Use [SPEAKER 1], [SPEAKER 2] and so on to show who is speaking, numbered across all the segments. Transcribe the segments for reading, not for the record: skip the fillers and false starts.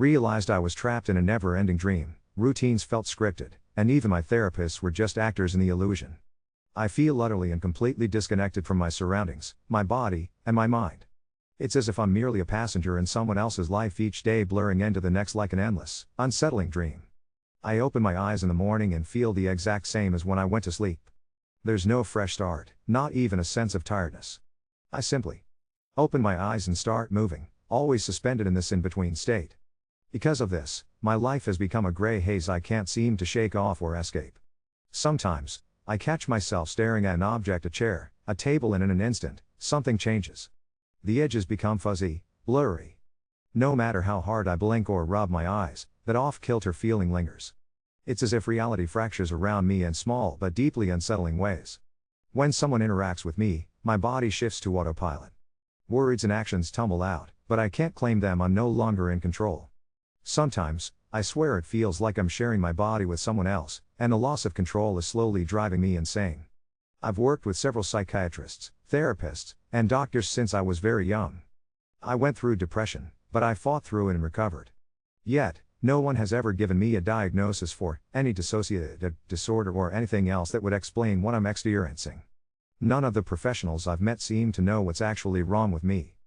[SPEAKER 1] Realized I was trapped in a never-ending dream, routines felt scripted, and even my therapists were just actors in the illusion. I feel utterly and completely disconnected from my surroundings, my body, and my mind. It's as if I'm merely a passenger in someone else's life, each day blurring into the next like an endless, unsettling dream. I open my eyes in the morning and feel the exact same as when I went to sleep. There's no fresh start, not even a sense of tiredness. I simply open my eyes and start moving, always suspended in this in-between state. Because of this, my life has become a gray haze I can't seem to shake off or escape. Sometimes, I catch myself staring at an object, a chair, a table, and in an instant, something changes. The edges become fuzzy, blurry. No matter how hard I blink or rub my eyes, that off-kilter feeling lingers. It's as if reality fractures around me in small but deeply unsettling ways. When someone interacts with me, my body shifts to autopilot. Words and actions tumble out, but I can't claim them. I'm no longer in control. Sometimes, I swear it feels like I'm sharing my body with someone else, and the loss of control is slowly driving me insane. I've worked with several psychiatrists, therapists, and doctors since I was very young. I went through depression, but I fought through it and recovered. Yet, no one has ever given me a diagnosis for any dissociative disorder or anything else that would explain what I'm experiencing. None of the professionals I've met seem to know what's actually wrong with me.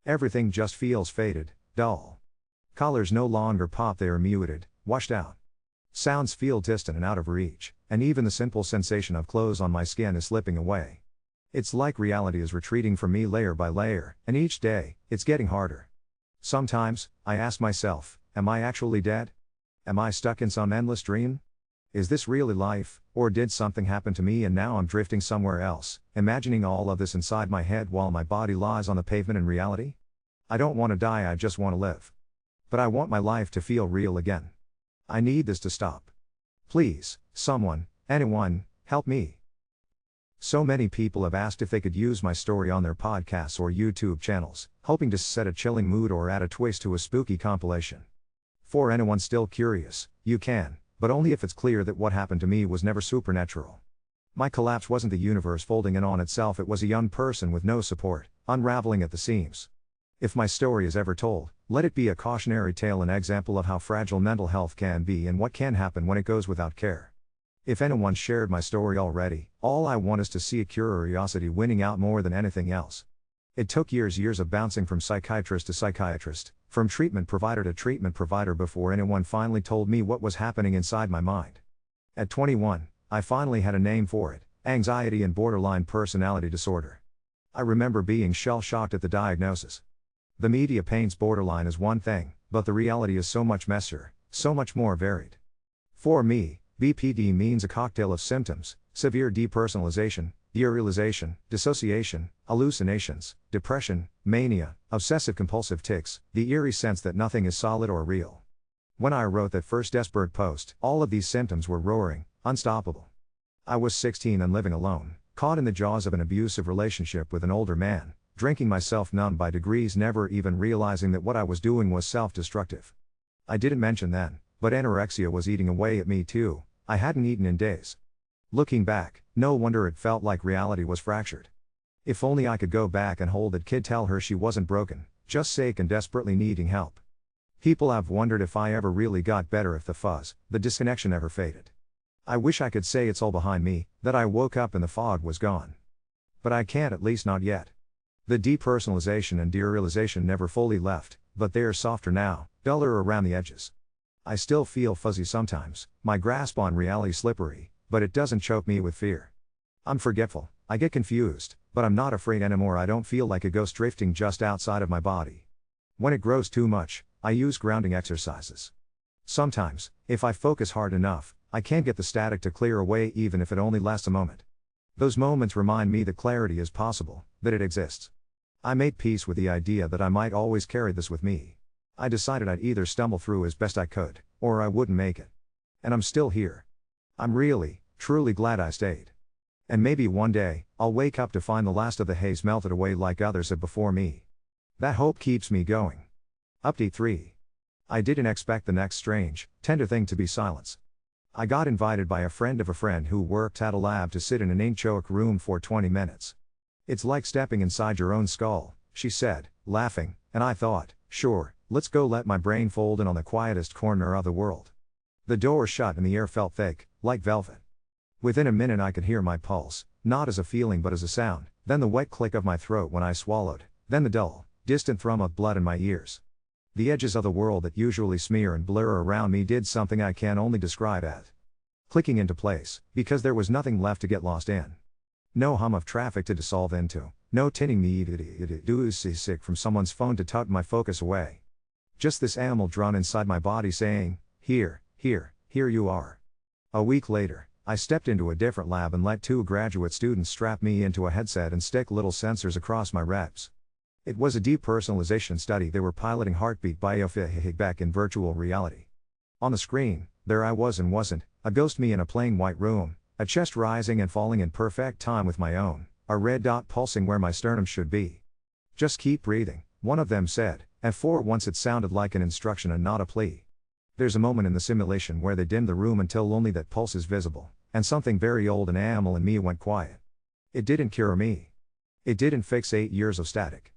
[SPEAKER 1] Everything just feels faded, dull. Colors no longer pop, they are muted, washed out. Sounds feel distant and out of reach, and even the simple sensation of clothes on my skin is slipping away. It's like reality is retreating from me layer by layer, and each day, it's getting harder. Sometimes, I ask myself, am I actually dead? Am I stuck in some endless dream? Is this really life, or did something happen to me and now I'm drifting somewhere else, imagining all of this inside my head while my body lies on the pavement in reality? I don't want to die, I just want to live. But I want my life to feel real again. I need this to stop. Please, someone, anyone, help me. So many people have asked if they could use my story on their podcasts or YouTube channels, hoping to set a chilling mood or add a twist to a spooky compilation. For anyone still curious, you can, but only if it's clear that what happened to me was never supernatural. My collapse wasn't the universe folding in on itself, it was a young person with no support, unraveling at the seams. If my story is ever told, let it be a cautionary tale, an example of how fragile mental health can be and what can happen when it goes without care. If anyone shared my story already, all I want is to see a curiosity winning out more than anything else. It took years of bouncing from psychiatrist to psychiatrist, from treatment provider to treatment provider before anyone finally told me what was happening inside my mind. At 21, I finally had a name for it: anxiety and borderline personality disorder. I remember being shell-shocked at the diagnosis. The media paints borderline as one thing, but the reality is so much messier, so much more varied. For me, BPD means a cocktail of symptoms: severe depersonalization, derealization, dissociation, hallucinations, depression, mania, obsessive-compulsive tics, the eerie sense that nothing is solid or real. When I wrote that first desperate post, all of these symptoms were roaring, unstoppable. I was 16 and living alone, caught in the jaws of an abusive relationship with an older man, drinking myself numb by degrees, never even realizing that what I was doing was self-destructive. I didn't mention then, but anorexia was eating away at me too. I hadn't eaten in days. Looking back, no wonder it felt like reality was fractured. If only I could go back and hold that kid, tell her she wasn't broken, just sick and desperately needing help. People have wondered if I ever really got better, if the fuzz, the disconnection ever faded. I wish I could say it's all behind me, that I woke up and the fog was gone. But I can't, at least not yet. The depersonalization and derealization never fully left, but they are softer now, duller around the edges. I still feel fuzzy sometimes, my grasp on reality slippery, but it doesn't choke me with fear. I'm forgetful, I get confused, but I'm not afraid anymore. I don't feel like a ghost drifting just outside of my body. When it grows too much, I use grounding exercises. Sometimes, if I focus hard enough, I can get the static to clear away, even if it only lasts a moment. Those moments remind me that clarity is possible, that it exists. I made peace with the idea that I might always carry this with me. I decided I'd either stumble through as best I could, or I wouldn't make it. And I'm still here. I'm really, truly glad I stayed. And maybe one day, I'll wake up to find the last of the haze melted away like others have before me. That hope keeps me going. Update 3. I didn't expect the next strange, tender thing to be silence. I got invited by a friend of a friend who worked at a lab to sit in an anechoic room for 20 minutes. It's like stepping inside your own skull, she said, laughing, and I thought, sure, Let's go let my brain fold in on the quietest corner of the world. The door shut and the air felt thick, like velvet. Within a minute I could hear my pulse, not as a feeling but as a sound, then the wet click of my throat when I swallowed, then the dull, distant thrum of blood in my ears. The edges of the world that usually smear and blur around me did something I can only describe as clicking into place, because there was nothing left to get lost in. No hum of traffic to dissolve into, no tinning me do sick from someone's phone to tug my focus away. Just this animal drone inside my body saying, here you are. A week later, I stepped into a different lab and let 2 graduate students strap me into a headset and stick little sensors across my ribs. It was a depersonalization study. They were piloting heartbeat biofeedback in virtual reality. On the screen, there I was and wasn't, a ghost me in a plain white room, a chest rising and falling in perfect time with my own, a red dot pulsing where my sternum should be. Just keep breathing, one of them said, and for once it sounded like an instruction and not a plea. There's a moment in the simulation where they dim the room until only that pulse is visible, and something very old and animal in me went quiet. It didn't cure me. It didn't fix 8 years of static.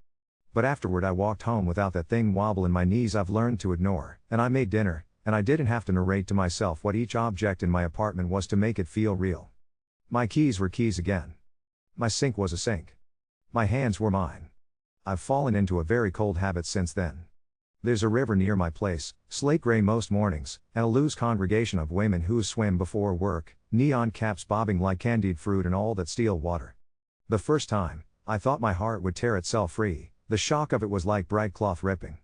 [SPEAKER 1] But afterward I walked home without that thing wobble in my knees I've learned to ignore, and I made dinner, and I didn't have to narrate to myself what each object in my apartment was to make it feel real. My keys were keys again. My sink was a sink. My hands were mine. I've fallen into a very cold habit since then. There's a river near my place, slate gray most mornings, and a loose congregation of women who swim before work, neon caps bobbing like candied fruit and all that steel water. The first time, I thought my heart would tear itself free, the shock of it was like bright cloth ripping.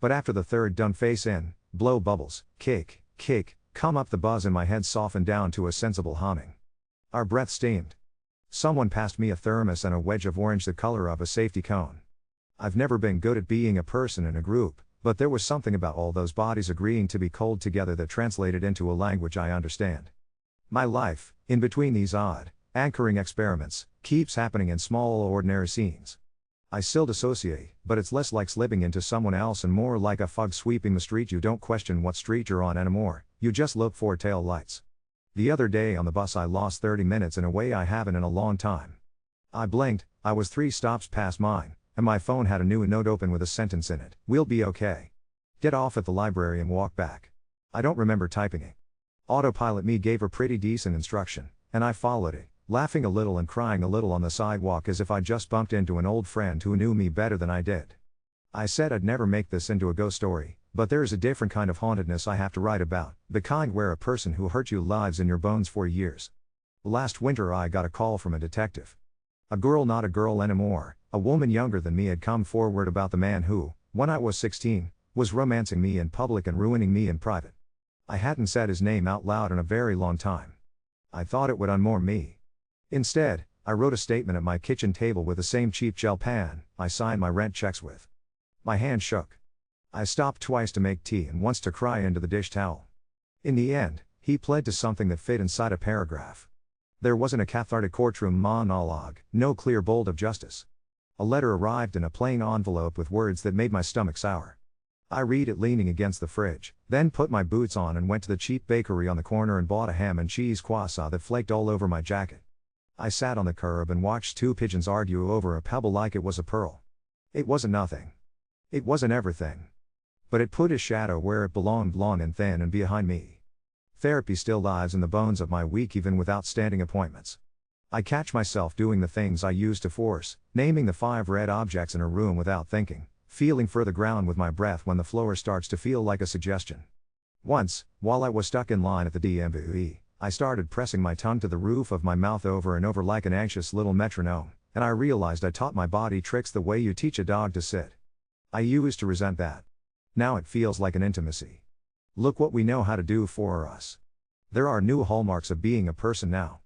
[SPEAKER 1] But after the third done face in, blow bubbles, kick, come up the buzz and my head softened down to a sensible humming. Our breath steamed. Someone passed me a thermos and a wedge of orange the color of a safety cone. I've never been good at being a person in a group, but there was something about all those bodies agreeing to be cold together that translated into a language I understand. My life, in between these odd, anchoring experiments, keeps happening in small ordinary scenes. I still dissociate, but it's less like slipping into someone else and more like a fog sweeping the street. You don't question what street you're on anymore, you just look for tail lights. The other day on the bus I lost 30 minutes in a way I haven't in a long time. I blinked, I was 3 stops past mine, and my phone had a new note open with a sentence in it. We'll be okay. Get off at the library and walk back. I don't remember typing it. Autopilot me gave a pretty decent instruction, and I followed it, laughing a little and crying a little on the sidewalk as if I just bumped into an old friend who knew me better than I did. I said I'd never make this into a ghost story, but there is a different kind of hauntedness I have to write about, the kind where a person who hurt you lives in your bones for years. Last winter I got a call from a detective. A girl, not a girl anymore, a woman younger than me, had come forward about the man who, when I was 16, was romancing me in public and ruining me in private. I hadn't said his name out loud in a very long time. I thought it would unmoor me. Instead, I wrote a statement at my kitchen table with the same cheap gel pen I signed my rent checks with. My hand shook. I stopped twice to make tea and once to cry into the dish towel. In the end, he pled to something that fit inside a paragraph. There wasn't a cathartic courtroom monologue, no clear bolt of justice. A letter arrived in a plain envelope with words that made my stomach sour. I read it leaning against the fridge, then put my boots on and went to the cheap bakery on the corner and bought a ham and cheese croissant that flaked all over my jacket. I sat on the curb and watched 2 pigeons argue over a pebble like it was a pearl. It wasn't nothing. It wasn't everything. But it put a shadow where it belonged, long and thin and behind me. Therapy still lives in the bones of my week even without standing appointments. I catch myself doing the things I used to force, naming the 5 red objects in a room without thinking, feeling for the ground with my breath when the floor starts to feel like a suggestion. Once, while I was stuck in line at the DMV, I started pressing my tongue to the roof of my mouth over and over like an anxious little metronome, and I realized I taught my body tricks the way you teach a dog to sit. I used to resent that. Now it feels like an intimacy. Look what we know how to do for us. There are new hallmarks of being a person now.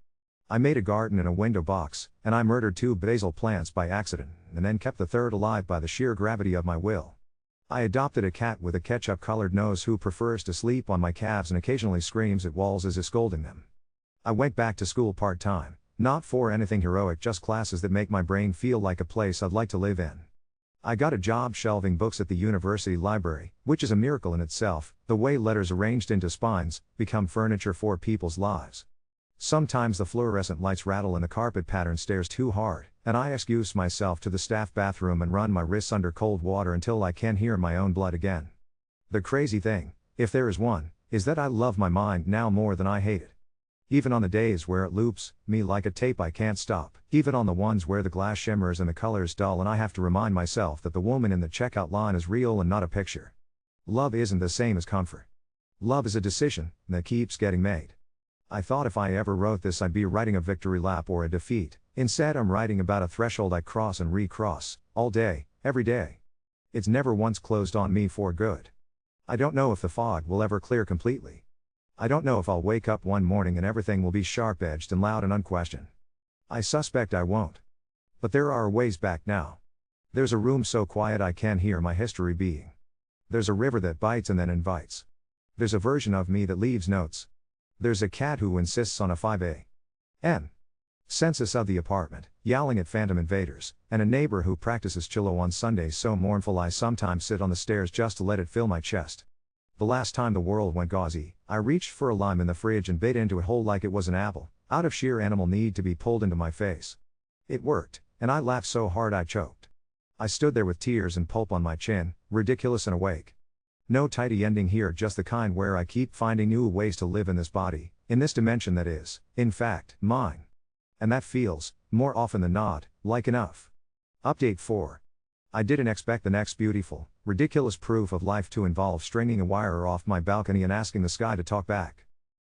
[SPEAKER 1] I made a garden in a window box, and I murdered 2 basil plants by accident, and then kept the third alive by the sheer gravity of my will. I adopted a cat with a ketchup-colored nose who prefers to sleep on my calves and occasionally screams at walls as if scolding them. I went back to school part-time, not for anything heroic, just classes that make my brain feel like a place I'd like to live in. I got a job shelving books at the university library, which is a miracle in itself, the way letters arranged into spines become furniture for people's lives. Sometimes the fluorescent lights rattle and the carpet pattern stares too hard, and I excuse myself to the staff bathroom and run my wrists under cold water until I can hear my own blood again. The crazy thing, if there is one, is that I love my mind now more than I hate it. Even on the days where it loops me like a tape I can't stop, even on the ones where the glass shimmers and the colors dull and I have to remind myself that the woman in the checkout line is real and not a picture. Love isn't the same as comfort. Love is a decision that keeps getting made. I thought if I ever wrote this I'd be writing a victory lap or a defeat. Instead I'm writing about a threshold I cross and recross, all day, every day. It's never once closed on me for good. I don't know if the fog will ever clear completely. I don't know if I'll wake up one morning and everything will be sharp-edged and loud and unquestioned. I suspect I won't. But there are ways back now. There's a room so quiet I can hear my history being. There's a river that bites and then invites. There's a version of me that leaves notes. There's a cat who insists on a 5 a.m. census of the apartment, yowling at phantom invaders, and a neighbor who practices cello on Sundays so mournful I sometimes sit on the stairs just to let it fill my chest. The last time the world went gauzy, I reached for a lime in the fridge and bit into it whole like it was an apple, out of sheer animal need to be pulled into my face. It worked, and I laughed so hard I choked. I stood there with tears and pulp on my chin, ridiculous and awake. No tidy ending here, just the kind where I keep finding new ways to live in this body, in this dimension that is, in fact, mine. And that feels, more often than not, like enough. Update 4. I didn't expect the next beautiful, ridiculous proof of life to involve stringing a wire off my balcony and asking the sky to talk back.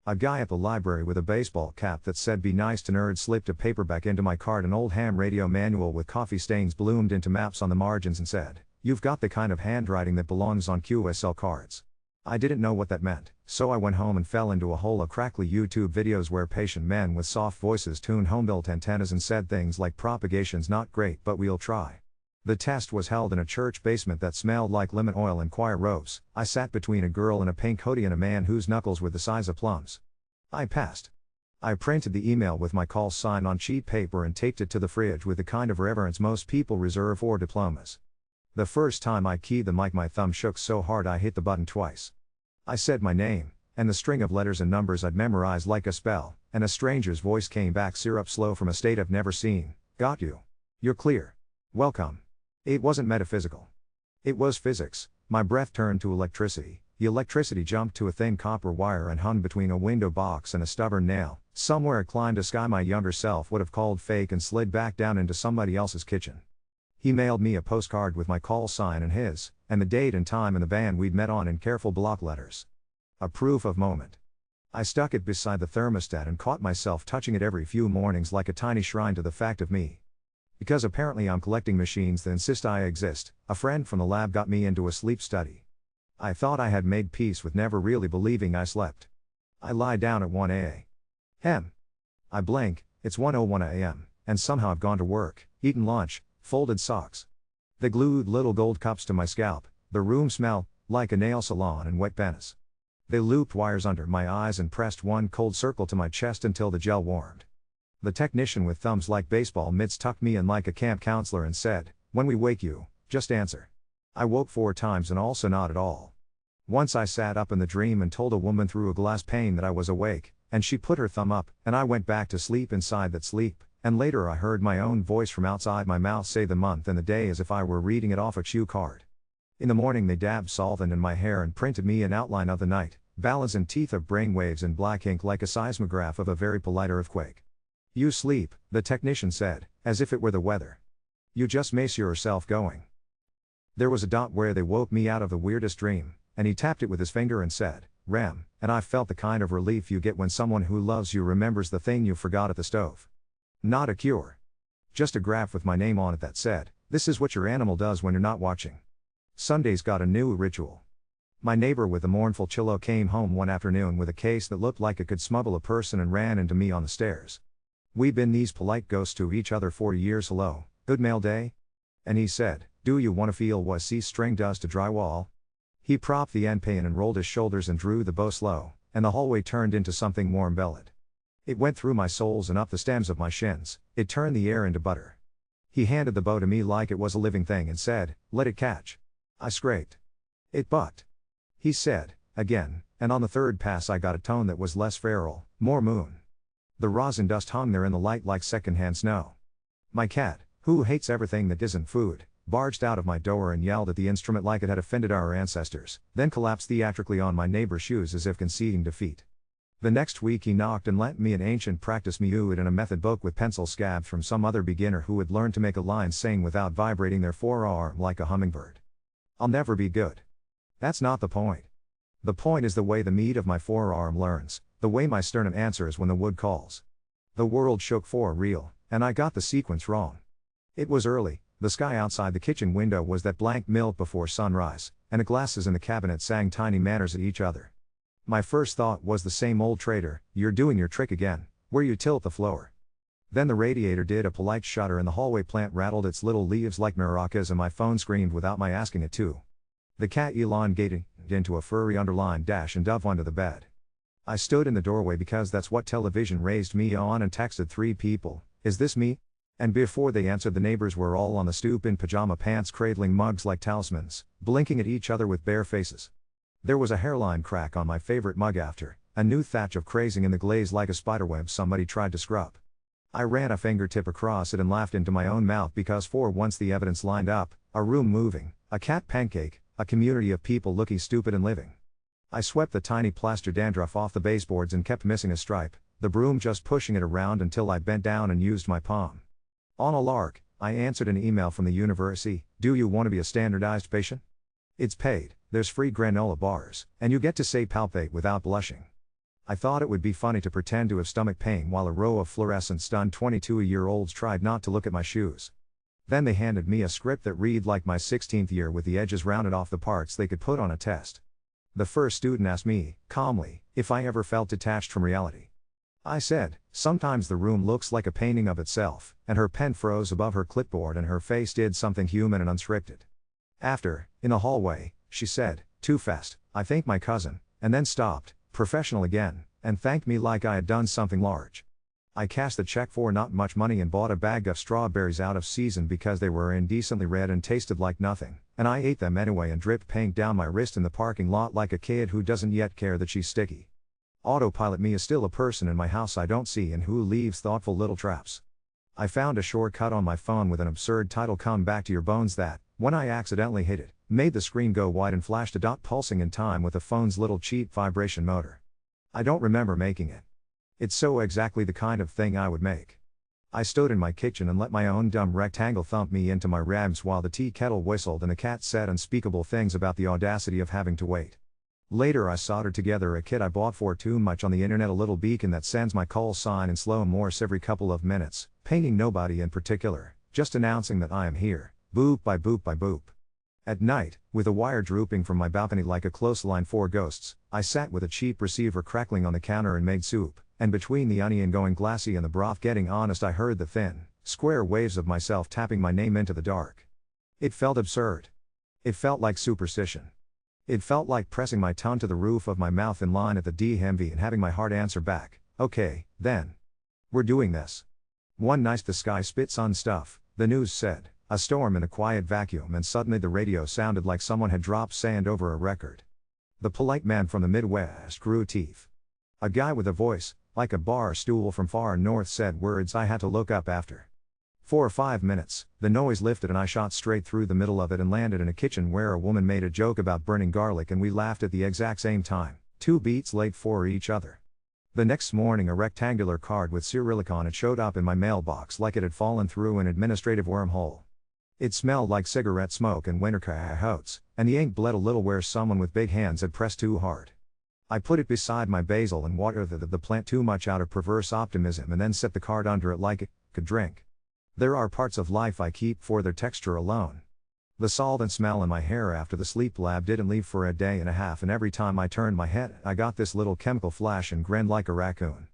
[SPEAKER 1] A guy at the library with a baseball cap that said "Be nice to nerds" slipped a paperback into my cart. An old ham radio manual with coffee stains bloomed into maps on the margins and said, "You've got the kind of handwriting that belongs on QSL cards." I didn't know what that meant, so I went home and fell into a hole of crackly YouTube videos where patient men with soft voices tuned home-built antennas and said things like "Propagation's not great but we'll try." The test was held in a church basement that smelled like lemon oil and choir robes. I sat between a girl in a pink hoodie and a man whose knuckles were the size of plums. I passed. I printed the email with my call sign on cheap paper and taped it to the fridge with the kind of reverence most people reserve for diplomas. The first time I keyed the mic my thumb shook so hard I hit the button twice. I said my name, and the string of letters and numbers I'd memorized like a spell, and a stranger's voice came back syrup slow from a state I've never seen. "Got you. You're clear. Welcome." It wasn't metaphysical. It was physics. My breath turned to electricity. The electricity jumped to a thin copper wire and hung between a window box and a stubborn nail. Somewhere it climbed a sky my younger self would have called fake and slid back down into somebody else's kitchen. He mailed me a postcard with my call sign and his, and the date and time and the band we'd met on in careful block letters. A proof of moment. I stuck it beside the thermostat and caught myself touching it every few mornings like a tiny shrine to the fact of me. Because apparently I'm collecting machines that insist I exist, a friend from the lab got me into a sleep study. I thought I had made peace with never really believing I slept. I lie down at 1 a.m. I blink, it's 1:01 a.m., and somehow I've gone to work, eaten lunch, folded socks. They glued little gold cups to my scalp. The room smelled like a nail salon and wet Venice. They looped wires under my eyes and pressed one cold circle to my chest until the gel warmed. The technician with thumbs like baseball mitts tucked me in like a camp counselor and said, "When we wake you, just answer." I woke 4 times and also not at all. Once I sat up in the dream and told a woman through a glass pane that I was awake, and she put her thumb up, and I went back to sleep inside that sleep, and later I heard my own voice from outside my mouth say the month and the day as if I were reading it off a cue card. In the morning they dabbed solvent in my hair and printed me an outline of the night, ballads and teeth of brainwaves in black ink like a seismograph of a very polite earthquake. "You sleep," the technician said, as if it were the weather. "You just mace yourself going." There was a dot where they woke me out of the weirdest dream, and he tapped it with his finger and said, "REM," and I felt the kind of relief you get when someone who loves you remembers the thing you forgot at the stove. Not a cure. Just a graph with my name on it that said, "This is what your animal does when you're not watching." Sunday's got a new ritual. My neighbor with the mournful cello came home one afternoon with a case that looked like it could smuggle a person and ran into me on the stairs. "We've been these polite ghosts to each other for years. Hello, good mail day?" And he said, "Do you want to feel what C-string does to drywall?" He propped the end pane and rolled his shoulders and drew the bow slow, and the hallway turned into something warm belted. It went through my soles and up the stems of my shins. It turned the air into butter. He handed the bow to me like it was a living thing and said, "Let it catch." I scraped. It bucked. He said, "Again," and on the third pass I got a tone that was less feral, more moon. The rosin dust hung there in the light like secondhand snow. My cat, who hates everything that isn't food, barged out of my door and yelled at the instrument like it had offended our ancestors, then collapsed theatrically on my neighbor's shoes as if conceding defeat. The next week he knocked and lent me an ancient practice mewed and a method book with pencil scabs from some other beginner who had learned to make a line sing without vibrating their forearm like a hummingbird. I'll never be good. That's not the point. The point is the way the meat of my forearm learns, the way my sternum answers when the wood calls. The world shook for real, and I got the sequence wrong. It was early, the sky outside the kitchen window was that blank milk before sunrise, and the glasses in the cabinet sang tiny manners at each other. My first thought was the same old traitor, you're doing your trick again, where you tilt the floor. Then the radiator did a polite shudder and the hallway plant rattled its little leaves like maracas and my phone screamed without my asking it to. The cat elongated into a furry underlined dash and dove onto the bed. I stood in the doorway because that's what television raised me on and texted 3 people, is this me? And before they answered the neighbors were all on the stoop in pajama pants cradling mugs like talismans, blinking at each other with bare faces. There was a hairline crack on my favorite mug after, a new thatch of crazing in the glaze like a spiderweb somebody tried to scrub. I ran a fingertip across it and laughed into my own mouth because for once the evidence lined up, a room moving, a cat pancake, a community of people looking stupid and living. I swept the tiny plaster dandruff off the baseboards and kept missing a stripe, the broom just pushing it around until I bent down and used my palm. On a lark, I answered an email from the university, do you want to be a standardized patient? It's paid, there's free granola bars, and you get to say palpate without blushing. I thought it would be funny to pretend to have stomach pain while a row of fluorescent stunned 22-year-olds tried not to look at my shoes. Then they handed me a script that read like my 16th year with the edges rounded off the parts they could put on a test. The first student asked me, calmly, if I ever felt detached from reality. I said, sometimes the room looks like a painting of itself, and her pen froze above her clipboard and her face did something human and unscripted. After, in the hallway, she said, too fast, I think my cousin, and then stopped, professional again, and thanked me like I had done something large. I cashed the check for not much money and bought a bag of strawberries out of season because they were indecently red and tasted like nothing, and I ate them anyway and dripped paint down my wrist in the parking lot like a kid who doesn't yet care that she's sticky. Autopilot me is still a person in my house I don't see and who leaves thoughtful little traps. I found a shortcut on my phone with an absurd title, Come Back to Your Bones, that, when I accidentally hit it, made the screen go white and flashed a dot pulsing in time with the phone's little cheap vibration motor. I don't remember making it. It's so exactly the kind of thing I would make. I stood in my kitchen and let my own dumb rectangle thump me into my ribs while the tea kettle whistled and the cat said unspeakable things about the audacity of having to wait. Later I soldered together a kit I bought for too much on the internet, a little beacon that sends my call sign in slow Morse every couple of minutes, pinging nobody in particular, just announcing that I am here, boop by boop by boop. At night, with a wire drooping from my balcony like a clothesline for ghosts, I sat with a cheap receiver crackling on the counter and made soup, and between the onion going glassy and the broth getting honest I heard the thin, square waves of myself tapping my name into the dark. It felt absurd. It felt like superstition. It felt like pressing my tongue to the roof of my mouth in line at the DMV and having my heart answer back, okay, then. We're doing this. One night the sky spit sun stuff, the news said, a storm in a quiet vacuum, and suddenly the radio sounded like someone had dropped sand over a record. The polite man from the Midwest grew teeth. A guy with a voice, like a bar stool from far north, said words I had to look up after. 4 or 5 minutes, the noise lifted and I shot straight through the middle of it and landed in a kitchen where a woman made a joke about burning garlic and we laughed at the exact same time, 2 beats late for each other. The next morning a rectangular card with Cyrillic on it showed up in my mailbox like it had fallen through an administrative wormhole. It smelled like cigarette smoke and winter coyotes, and the ink bled a little where someone with big hands had pressed too hard. I put it beside my basil and watered the plant too much out of perverse optimism and then set the card under it like it could drink. There are parts of life I keep for their texture alone. The solvent smell in my hair after the sleep lab didn't leave for a day and a half, and every time I turned my head I got this little chemical flash and grinned like a raccoon.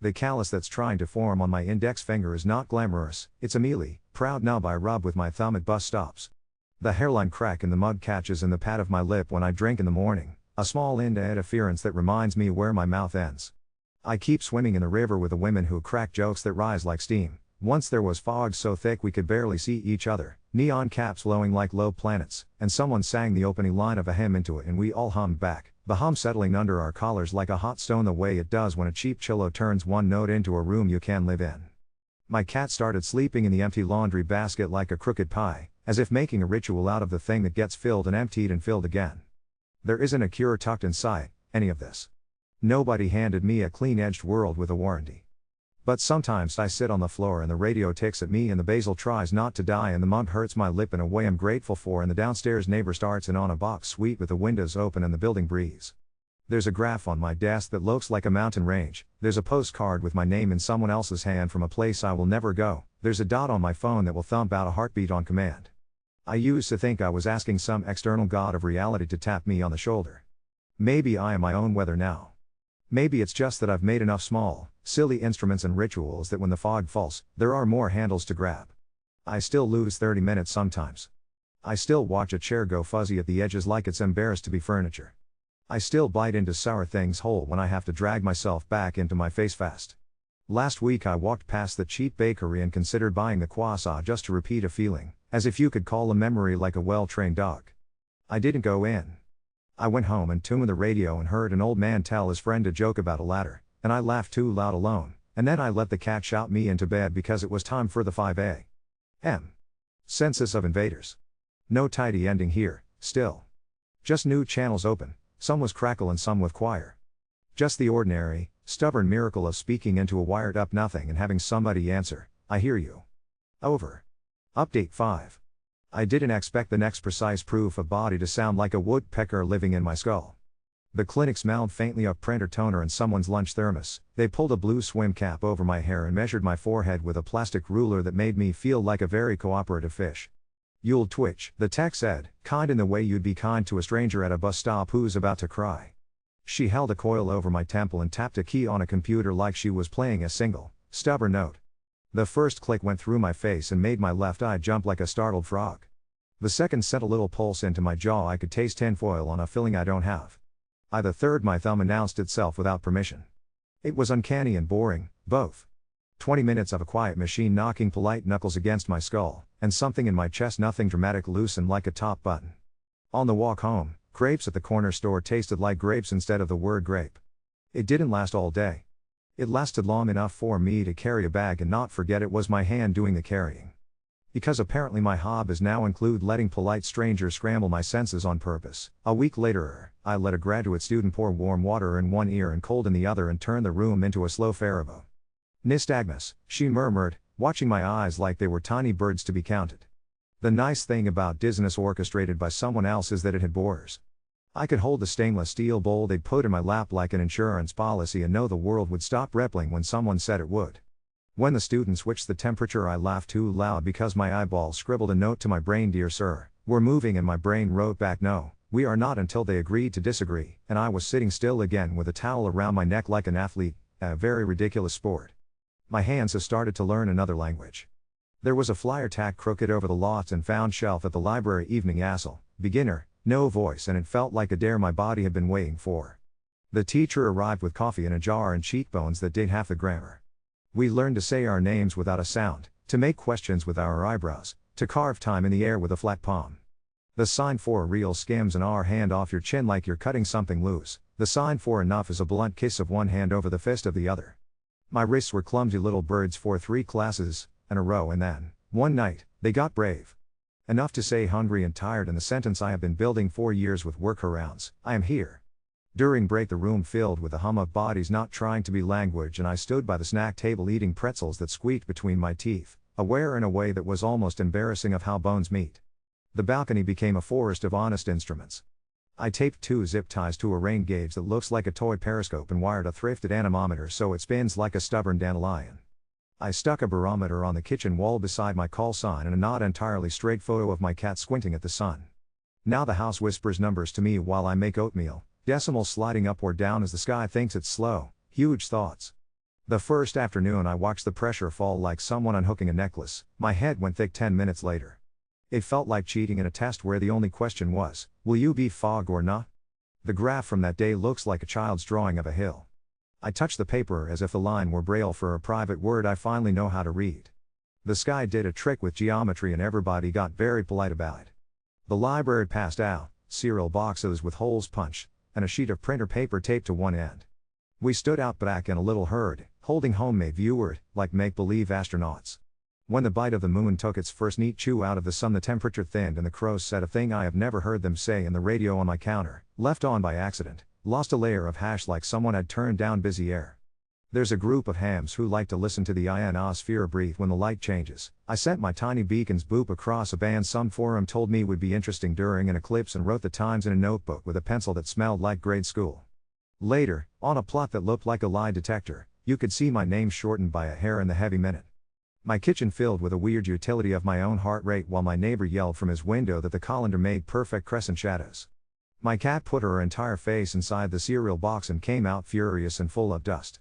[SPEAKER 1] The callus that's trying to form on my index finger is not glamorous, it's a mealy, proud nub I rub with my thumb at bus stops. The hairline crack in the mud catches in the pad of my lip when I drink in the morning, a small interference that reminds me where my mouth ends. I keep swimming in the river with the women who crack jokes that rise like steam. Once there was fog so thick we could barely see each other, neon caps glowing like low planets, and someone sang the opening line of a hymn into it and we all hummed back, the hum settling under our collars like a hot stone the way it does when a cheap cello turns one note into a room you can live in. My cat started sleeping in the empty laundry basket like a crooked pie, as if making a ritual out of the thing that gets filled and emptied and filled again. There isn't a cure tucked inside any of this. Nobody handed me a clean-edged world with a warranty. But sometimes I sit on the floor and the radio ticks at me and the basil tries not to die and the mug hurts my lip in a way I'm grateful for and the downstairs neighbor starts in on a box suite with the windows open and the building breeze. There's a graph on my desk that looks like a mountain range, there's a postcard with my name in someone else's hand from a place I will never go, there's a dot on my phone that will thump out a heartbeat on command. I used to think I was asking some external god of reality to tap me on the shoulder. Maybe I am my own weather now. Maybe it's just that I've made enough small, silly instruments and rituals that when the fog falls, there are more handles to grab. I still lose 30 minutes sometimes. I still watch a chair go fuzzy at the edges like it's embarrassed to be furniture. I still bite into sour things whole when I have to drag myself back into my face fast. Last week I walked past the cheap bakery and considered buying the croissant just to repeat a feeling, as if you could call a memory like a well-trained dog. I didn't go in. I went home and tuned the radio and heard an old man tell his friend a joke about a ladder, and I laughed too loud alone, and then I let the cat shout me into bed because it was time for the 5 a.m. census of invaders. No tidy ending here, still. Just new channels open, some with crackle and some with choir. Just the ordinary, stubborn miracle of speaking into a wired up nothing and having somebody answer, "I hear you." Over. Update 5. I didn't expect the next precise proof of body to sound like a woodpecker living in my skull. The clinic smelled faintly of printer toner and someone's lunch thermos. They pulled a blue swim cap over my hair and measured my forehead with a plastic ruler that made me feel like a very cooperative fish. "You'll twitch," the tech said, kind in the way you'd be kind to a stranger at a bus stop who's about to cry. She held a coil over my temple and tapped a key on a computer like she was playing a single, stubborn note. The first click went through my face and made my left eye jump like a startled frog. The second sent a little pulse into my jaw. I could taste tinfoil on a filling I don't have. The third, my thumb announced itself without permission. It was uncanny and boring, both. 20 minutes of a quiet machine knocking polite knuckles against my skull, and something in my chest, nothing dramatic, loosened like a top button. On the walk home, grapes at the corner store tasted like grapes instead of the word grape. It didn't last all day. It lasted long enough for me to carry a bag and not forget it was my hand doing the carrying. Because apparently my hobbies now include letting polite strangers scramble my senses on purpose. A week later, I let a graduate student pour warm water in one ear and cold in the other and turn the room into a slow farabo. "Nystagmus," she murmured, watching my eyes like they were tiny birds to be counted. The nice thing about dizziness orchestrated by someone else is that it had bores. I could hold the stainless steel bowl they'd put in my lap like an insurance policy and know the world would stop rippling when someone said it would. When the student switched the temperature, I laughed too loud because my eyeball scribbled a note to my brain: "Dear sir, we're moving," and my brain wrote back, "No, we are not," until they agreed to disagree, and I was sitting still again with a towel around my neck like an athlete, a very ridiculous sport. My hands have started to learn another language. There was a flyer tacked crooked over the lost and found shelf at the library: "Evening Assel, beginner, no voice," and it felt like a dare my body had been waiting for. The teacher arrived with coffee in a jar and cheekbones that did half the grammar. We learned to say our names without a sound, to make questions with our eyebrows, to carve time in the air with a flat palm. The sign for real skims an hour hand off your chin like you're cutting something loose. The sign for enough is a blunt kiss of one hand over the fist of the other. My wrists were clumsy little birds for 3 classes in a row, and then, one night, they got brave enough to say hungry and tired in the sentence I have been building for years with workarounds: "I am here." During break the room filled with the hum of bodies not trying to be language, and I stood by the snack table eating pretzels that squeaked between my teeth, aware in a way that was almost embarrassing of how bones meet. The balcony became a forest of honest instruments. I taped 2 zip ties to a rain gauge that looks like a toy periscope and wired a thrifted anemometer so it spins like a stubborn dandelion. I stuck a barometer on the kitchen wall beside my call sign and a not entirely straight photo of my cat squinting at the sun. Now the house whispers numbers to me while I make oatmeal, decimals sliding up or down as the sky thinks it's slow, huge thoughts. The first afternoon I watched the pressure fall like someone unhooking a necklace. My head went thick 10 minutes later. It felt like cheating in a test where the only question was, will you be fog or not? The graph from that day looks like a child's drawing of a hill. I touched the paper as if the line were braille for a private word I finally know how to read. The sky did a trick with geometry and everybody got very polite about it. The library passed out cereal boxes with holes punched, and a sheet of printer paper taped to one end. We stood out back in a little herd, holding homemade viewers, like make-believe astronauts. When the bite of the moon took its first neat chew out of the sun, the temperature thinned and the crows said a thing I have never heard them say in the radio on my counter, left on by accident, lost a layer of hash like someone had turned down busy air. There's a group of hams who like to listen to the ionosphere breathe when the light changes. I sent my tiny beacon's boop across a band some forum told me would be interesting during an eclipse and wrote the times in a notebook with a pencil that smelled like grade school. Later, on a plot that looked like a lie detector, you could see my name shortened by a hair in the heavy minute. My kitchen filled with a weird utility of my own heart rate while my neighbor yelled from his window that the colander made perfect crescent shadows. My cat put her entire face inside the cereal box and came out furious and full of dust.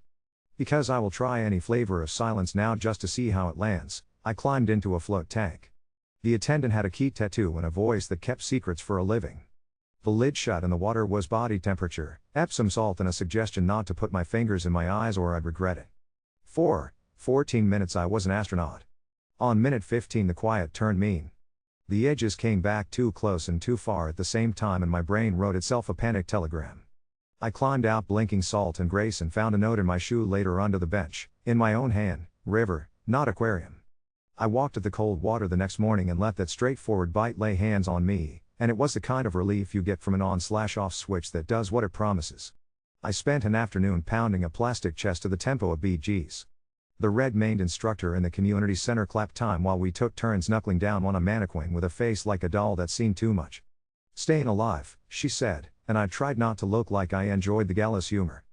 [SPEAKER 1] Because I will try any flavor of silence now just to see how it lands, I climbed into a float tank. The attendant had a key tattoo and a voice that kept secrets for a living. The lid shut and the water was body temperature, Epsom salt and a suggestion not to put my fingers in my eyes or I'd regret it. 14 minutes I was an astronaut. On minute 15 the quiet turned mean. The edges came back too close and too far at the same time and my brain wrote itself a panic telegram. I climbed out blinking salt and grace and found a note in my shoe later under the bench, in my own hand, river, not aquarium. I walked at the cold water the next morning and let that straightforward bite lay hands on me, and it was the kind of relief you get from an on/off switch that does what it promises. I spent an afternoon pounding a plastic chest to the tempo of BG's. The red-maned instructor in the community center clapped time while we took turns knuckling down on a mannequin with a face like a doll that seemed too much. "Staying alive," she said, and I tried not to look like I enjoyed the gallows humor.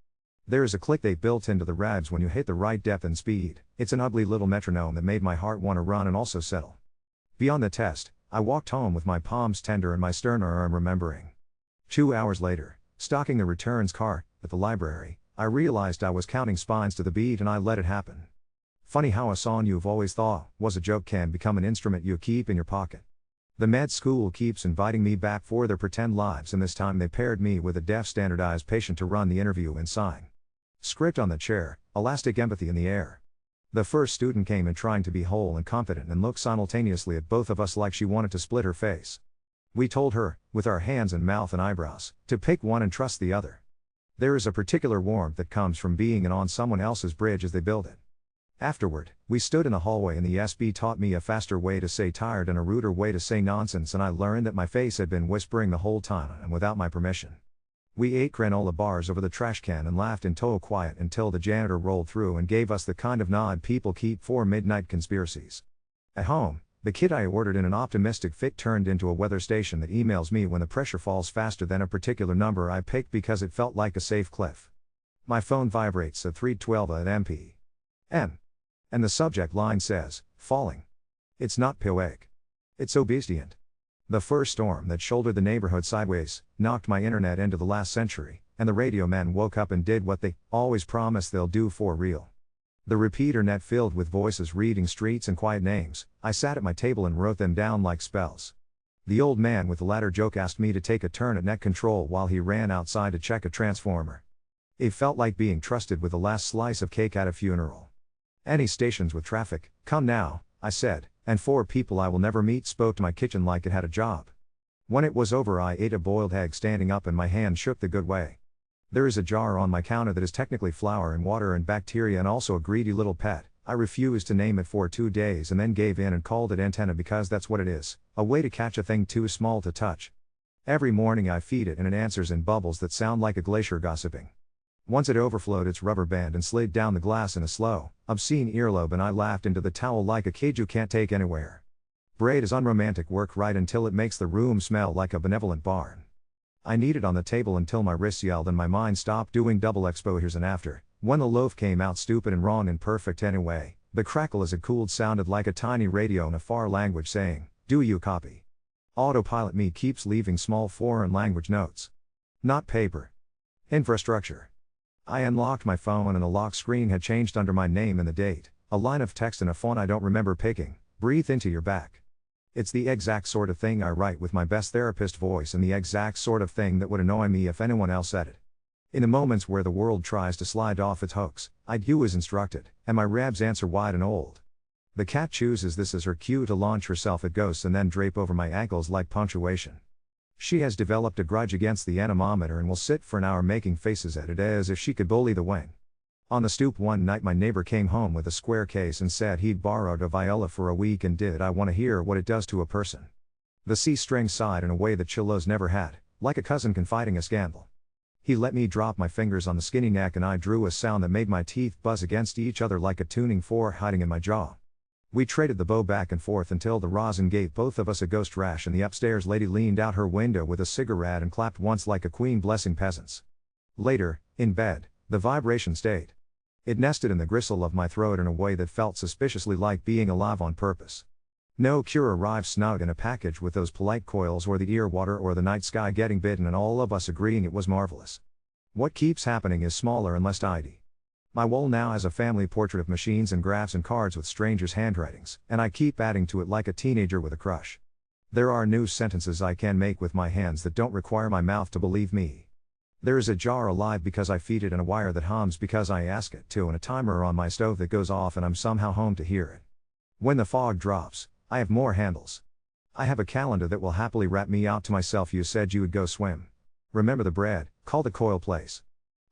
[SPEAKER 1] There is a click they built into the rads when you hit the right depth and speed. It's an ugly little metronome that made my heart want to run and also settle. Beyond the test, I walked home with my palms tender and my sternum remembering. 2 hours later, stocking the returns car at the library, I realized I was counting spines to the beat and I let it happen. Funny how a song you've always thought was a joke can become an instrument you keep in your pocket. The med school keeps inviting me back for their pretend lives and this time they paired me with a deaf standardized patient to run the interview and sign. Script on the chair, elastic empathy in the air. The first student came in trying to be whole and confident and looked simultaneously at both of us like she wanted to split her face. We told her, with our hands and mouth and eyebrows, to pick one and trust the other. There is a particular warmth that comes from being in on someone else's bridge as they build it. Afterward, we stood in the hallway and the SB taught me a faster way to say tired and a ruder way to say nonsense and I learned that my face had been whispering the whole time and without my permission. We ate granola bars over the trash can and laughed in total quiet until the janitor rolled through and gave us the kind of nod people keep for midnight conspiracies. At home, the kit I ordered in an optimistic fit turned into a weather station that emails me when the pressure falls faster than a particular number I picked because it felt like a safe cliff. My phone vibrates at 3:12 at m.p.m. And the subject line says, falling. It's not poetic. It's obedient. The first storm that shouldered the neighborhood sideways knocked my internet into the last century, and the radio men woke up and did what they always promise they'll do for real. The repeater net filled with voices reading streets and quiet names. I sat at my table and wrote them down like spells. The old man with the ladder joke asked me to take a turn at net control while he ran outside to check a transformer. It felt like being trusted with the last slice of cake at a funeral. "Any stations with traffic, come now," I said, and 4 people I will never meet spoke to my kitchen like it had a job. When it was over I ate a boiled egg standing up and my hand shook the good way. There is a jar on my counter that is technically flour and water and bacteria and also a greedy little pet. I refused to name it for 2 days and then gave in and called it antenna because that's what it is, a way to catch a thing too small to touch. Every morning I feed it and it answers in bubbles that sound like a glacier gossiping. Once it overflowed its rubber band and slid down the glass in a slow, obscene earlobe and I laughed into the towel like a kid you can't take anywhere. Braid is unromantic work right until it makes the room smell like a benevolent barn. I kneaded on the table until my wrists yelled and my mind stopped doing double exposures and after, when the loaf came out stupid and wrong and perfect anyway, the crackle as it cooled sounded like a tiny radio in a far language saying, "Do you copy?" Autopilot me keeps leaving small foreign language notes. Not paper. Infrastructure. I unlocked my phone and the lock screen had changed under my name and the date, a line of text in a font I don't remember picking. Breathe into your back. It's the exact sort of thing I write with my best therapist voice and the exact sort of thing that would annoy me if anyone else said it. In the moments where the world tries to slide off its hooks, I do as instructed, and my rabs answer wide and old. The cat chooses this as her cue to launch herself at ghosts and then drape over my ankles like punctuation. She has developed a grudge against the anemometer and will sit for an hour making faces at it as if she could bully the wing. On the stoop one night my neighbor came home with a square case and said he'd borrowed a viola for a week and did I want to hear what it does to a person. The C-string sighed in a way that cellos never had, like a cousin confiding a scandal. He let me drop my fingers on the skinny neck and I drew a sound that made my teeth buzz against each other like a tuning fork hiding in my jaw. We traded the bow back and forth until the rosin gave both of us a ghost rash and the upstairs lady leaned out her window with a cigarette and clapped once like a queen blessing peasants. Later, in bed, the vibration stayed. It nested in the gristle of my throat in a way that felt suspiciously like being alive on purpose. No cure arrived snug in a package with those polite coils or the ear water or the night sky getting bitten and all of us agreeing it was marvelous. What keeps happening is smaller and less tidy. My wall now has a family portrait of machines and graphs and cards with strangers' handwritings, and I keep adding to it like a teenager with a crush. There are new sentences I can make with my hands that don't require my mouth to believe me. There is a jar alive because I feed it and a wire that hums because I ask it to and a timer on my stove that goes off and I'm somehow home to hear it. When the fog drops, I have more handles. I have a calendar that will happily rat me out to myself. You said you would go swim. Remember the bread, call the coil place.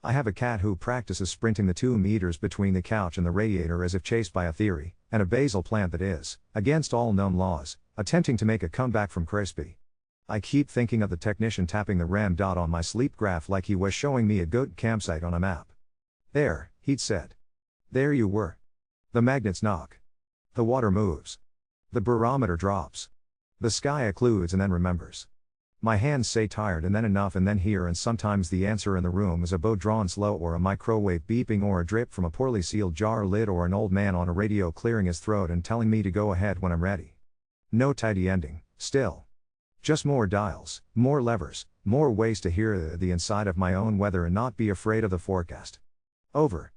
[SPEAKER 1] I have a cat who practices sprinting the 2 meters between the couch and the radiator as if chased by a theory, and a basil plant that is, against all known laws, attempting to make a comeback from crispy. I keep thinking of the technician tapping the RAM dot on my sleep graph like he was showing me a goat campsite on a map. There, he'd said. There you were. The magnets knock. The water moves. The barometer drops. The sky occludes and then remembers. My hands say tired and then enough and then here and sometimes the answer in the room is a bow drawn slow or a microwave beeping or a drip from a poorly sealed jar lid or an old man on a radio clearing his throat and telling me to go ahead when I'm ready. No tidy ending, still. Just more dials, more levers, more ways to hear the inside of my own weather and not be afraid of the forecast. Over.